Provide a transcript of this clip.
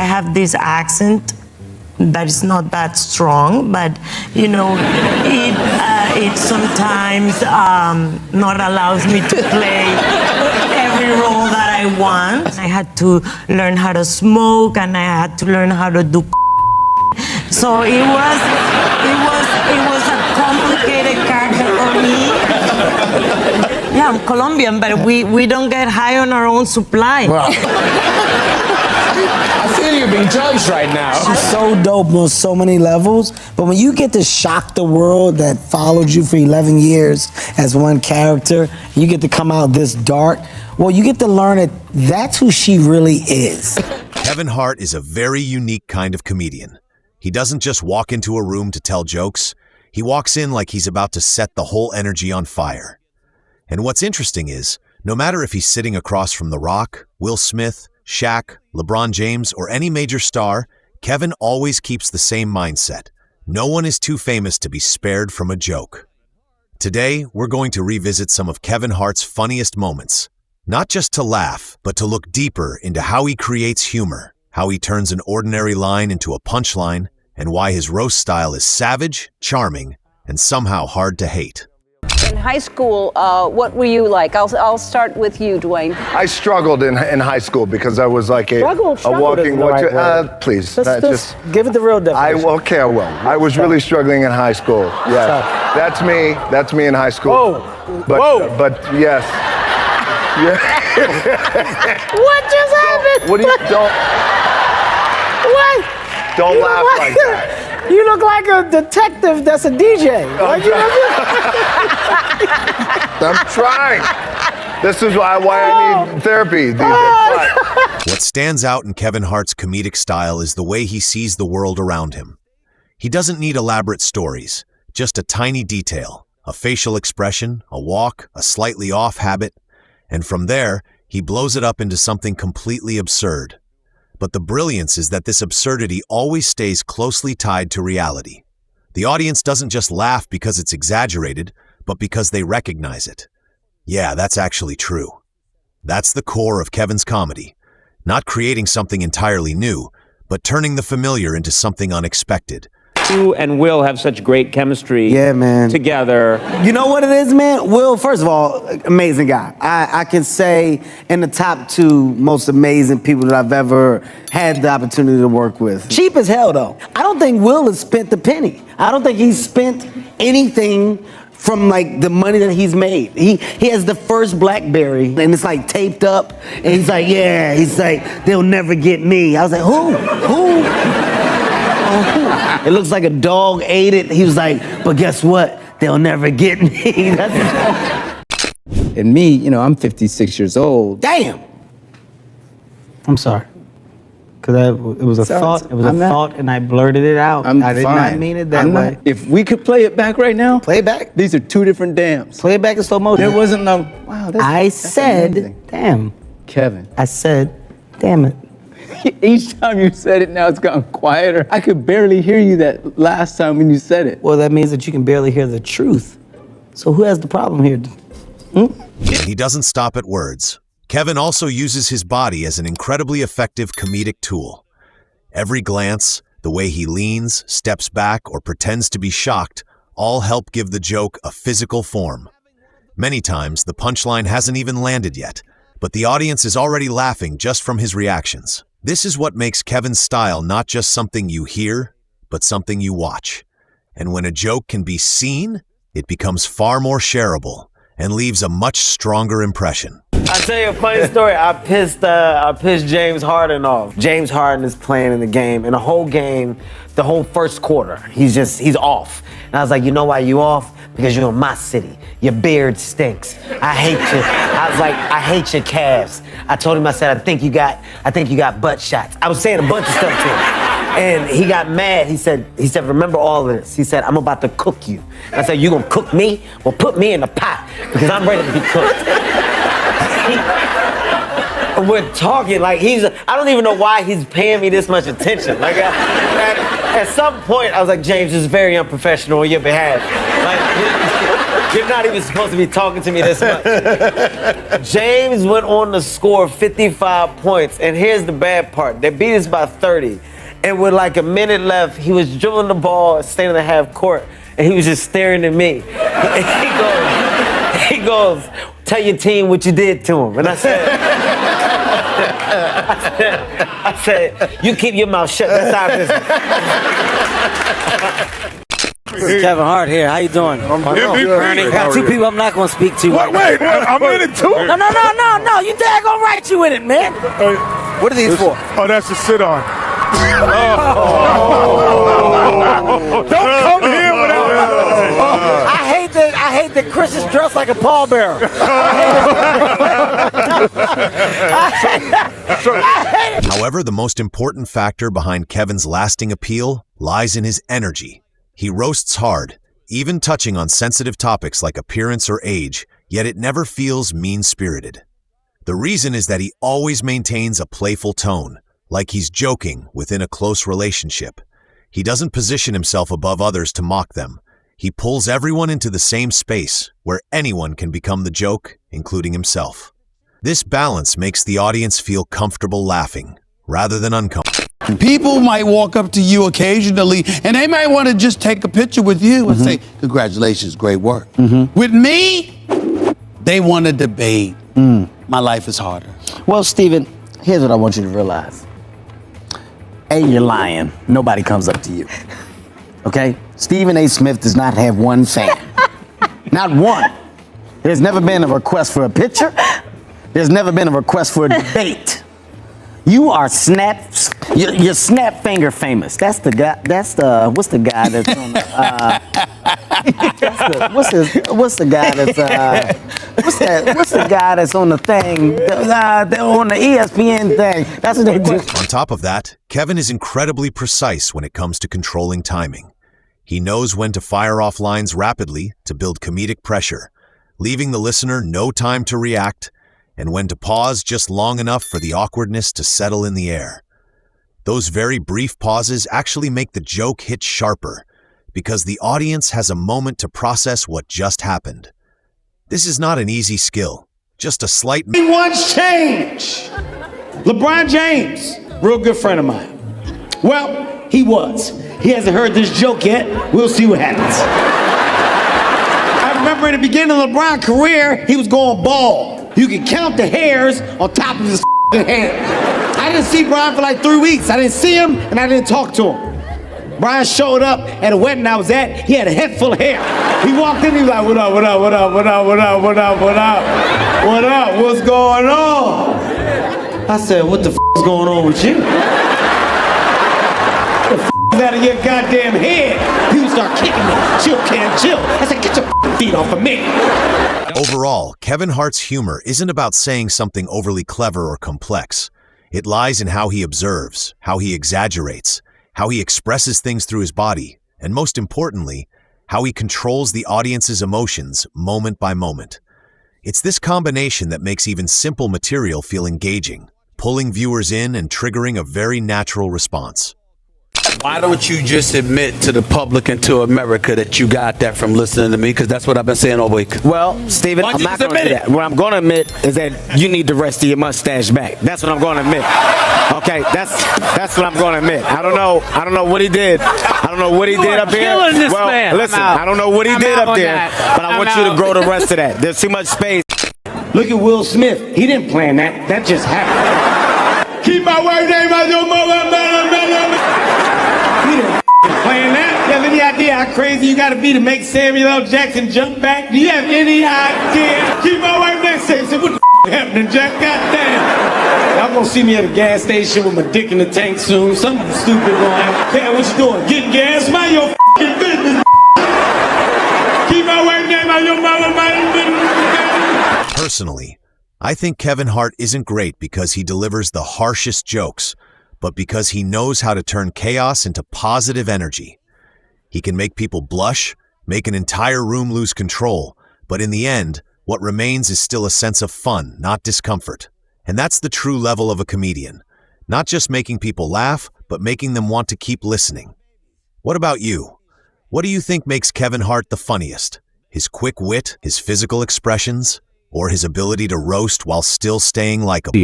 I have this accent that is not that strong, but you know, it sometimes not allows me to play every role that I want. I had to learn how to smoke, and I had to learn how to do. So it was a complicated character for me. Yeah, I'm Colombian, but we don't get high on our own supply. Wow. I feel you're being judged right now. She's so dope on so many levels, but when you get to shock the world that followed you for 11 years as one character, you get to come out this dark, well, you get to learn that that's who she really is. Kevin Hart is a very unique kind of comedian. He doesn't just walk into a room to tell jokes. He walks in like he's about to set the whole energy on fire. And what's interesting is, no matter if he's sitting across from The Rock, Will Smith, Shaq, LeBron James, or any major star, Kevin always keeps the same mindset. No one is too famous to be spared from a joke. Today, we're going to revisit some of Kevin Hart's funniest moments. Not just to laugh, but to look deeper into how he creates humor, how he turns an ordinary line into a punchline, and why his roast style is savage, charming, and somehow hard to hate. In high school, what were you like? I'll start with you, Dwayne. I struggled in high school because I was like a walking. Please, just give it the real definition. Okay, I will. I was really struggling in high school. Yeah, that's me. That's me in high school. But yes. Yeah. What just happened? What do you don't? What? Don't laugh like that. You look like a detective that's a DJ. I'm trying. This is why I need therapy. What stands out in Kevin Hart's comedic style is the way he sees the world around him. He doesn't need elaborate stories, just a tiny detail, a facial expression, a walk, a slightly off habit, and from there, he blows it up into something completely absurd. But the brilliance is that this absurdity always stays closely tied to reality. The audience doesn't just laugh because it's exaggerated, but because they recognize it. Yeah, that's actually true. That's the core of Kevin's comedy. Not creating something entirely new, but turning the familiar into something unexpected. You and Will have such great chemistry together. You know what it is, man? Will, first of all, amazing guy. I can say in the top 2 most amazing people that I've ever had the opportunity to work with. Cheap as hell, though. I don't think Will has spent a penny. I don't think he's spent anything from like the money that he's made. He has the first BlackBerry, and it's like taped up, and he's like, yeah, he's like, they'll never get me. I was like, who? It looks like a dog ate it. He was like, but guess what? They'll never get me. And me, you know, I'm 56 years old. Damn. I'm sorry. Because it was a thought. It was a thought, and I blurted it out. I did not mean it that way. If we could play it back right now. Play it back. These are 2 different dams. Play it back in slow motion. There wasn't no, wow, I said, amazing. Damn. Kevin. I said, damn it. Each time you said it, now it's gotten quieter. I could barely hear you that last time when you said it. Well, that means that you can barely hear the truth. So who has the problem here? And he doesn't stop at words. Kevin also uses his body as an incredibly effective comedic tool. Every glance, the way he leans, steps back, or pretends to be shocked, all help give the joke a physical form. Many times, the punchline hasn't even landed yet, but the audience is already laughing just from his reactions. This is what makes Kevin's style not just something you hear, but something you watch. And when a joke can be seen, it becomes far more shareable and leaves a much stronger impression. I'll tell you a funny story. I pissed James Harden off. James Harden is playing in the game, and the whole game, the whole first quarter, he's off. And I was like, you know why you off? Because you're in my city. Your beard stinks. I hate you. I was like, I hate your calves. I told him, I said, I think you got butt shots. I was saying a bunch of stuff to him. And he got mad. He said, remember all of this. He said, I'm about to cook you. I said, you gonna cook me? Well, put me in the pot, because I'm ready to be cooked. we're talking like I don't even know why he's paying me this much attention. Like at some point I was like, James, this is very unprofessional on your behalf. Like you're not even supposed to be talking to me this much. James went on to score 55 points, and here's the bad part. They beat us by 30. And with like a minute left, he was dribbling the ball, standing at half court, and he was just staring at me. And he goes, tell your team what you did to him. And I said, you keep your mouth shut. That's our business. Kevin Hart here. How you doing? MVP. I got two people I'm not gonna speak to. Wait, I'm in it too? No. You daggone right you in it, man. What are these for? Oh, that's to sit on. Don't come here without. I hate that Chris is dressed like a pallbearer. However, the most important factor behind Kevin's lasting appeal lies in his energy. He roasts hard, even touching on sensitive topics like appearance or age, yet it never feels mean-spirited. The reason is that he always maintains a playful tone, like he's joking within a close relationship. He doesn't position himself above others to mock them. He pulls everyone into the same space where anyone can become the joke, including himself. This balance makes the audience feel comfortable laughing, rather than uncomfortable. People might walk up to you occasionally, and they might want to just take a picture with you and say, congratulations, great work. With me, they want to debate. My life is harder. Well, Steven, here's what I want you to realize. A, you're lying. Nobody comes up to you. Okay? Stephen A. Smith does not have one fan. Not one. There's never been a request for a picture. There's never been a request for a debate. You are you're snap finger famous. That's the guy. What's the guy that's on what's the guy that's on the thing on the ESPN thing? That's what they do. On top of that, Kevin is incredibly precise when it comes to controlling timing. He knows when to fire off lines rapidly to build comedic pressure, leaving the listener no time to react, and when to pause just long enough for the awkwardness to settle in the air. Those very brief pauses actually make the joke hit sharper, because the audience has a moment to process what just happened. This is not an easy skill, just a slight... Once change. LeBron James, real good friend of mine. Well, he was. He hasn't heard this joke yet. We'll see what happens. I remember in the beginning of LeBron's career, he was going bald. You could count the hairs on top of his head. I didn't see Brian for like 3 weeks. I didn't see him, and I didn't talk to him. Brian showed up at a wedding I was at. He had a head full of hair. He walked in, he was like, what up, what up, what up, what up, what up, what up, what up? What up, what's going on? I said, what the f*** is going on with you? What the f*** is out of your goddamn head? He would start kicking me. Chill, Cam, chill. I said, get your f*** feet off of me. Overall, Kevin Hart's humor isn't about saying something overly clever or complex. It lies in how he observes, how he exaggerates, how he expresses things through his body, and most importantly, how he controls the audience's emotions moment by moment. It's this combination that makes even simple material feel engaging, pulling viewers in and triggering a very natural response. Why don't you just admit to the public and to America that you got that from listening to me? Because that's what I've been saying all week. Well, Steven, I'm not going to do that. What I'm going to admit is that you need the rest of your mustache back. That's what I'm going to admit. Okay, that's what I'm going to admit. I don't know what he did. I don't know what he did up here. Well, listen, I don't know what he did up there, but I want you to grow the rest of that. There's too much space. Look at Will Smith. He didn't plan that. That just happened. Keep my wife's name out your mother. He didn't plan that. You have any idea how crazy you gotta be to make Samuel L. Jackson jump back? Do you have any idea? Keep my wife next to him. Say, what the happening, Jack? Goddamn. Y'all gonna see me at a gas station with my dick in the tank soon. Something stupid gonna happen. Hey, what you doing? Getting gas? Mind your business. Keep my wife name out your mother. Personally, I think Kevin Hart isn't great because he delivers the harshest jokes, but because he knows how to turn chaos into positive energy. He can make people blush, make an entire room lose control, but in the end, what remains is still a sense of fun, not discomfort. And that's the true level of a comedian. Not just making people laugh, but making them want to keep listening. What about you? What do you think makes Kevin Hart the funniest? His quick wit, his physical expressions, or his ability to roast while still staying likable?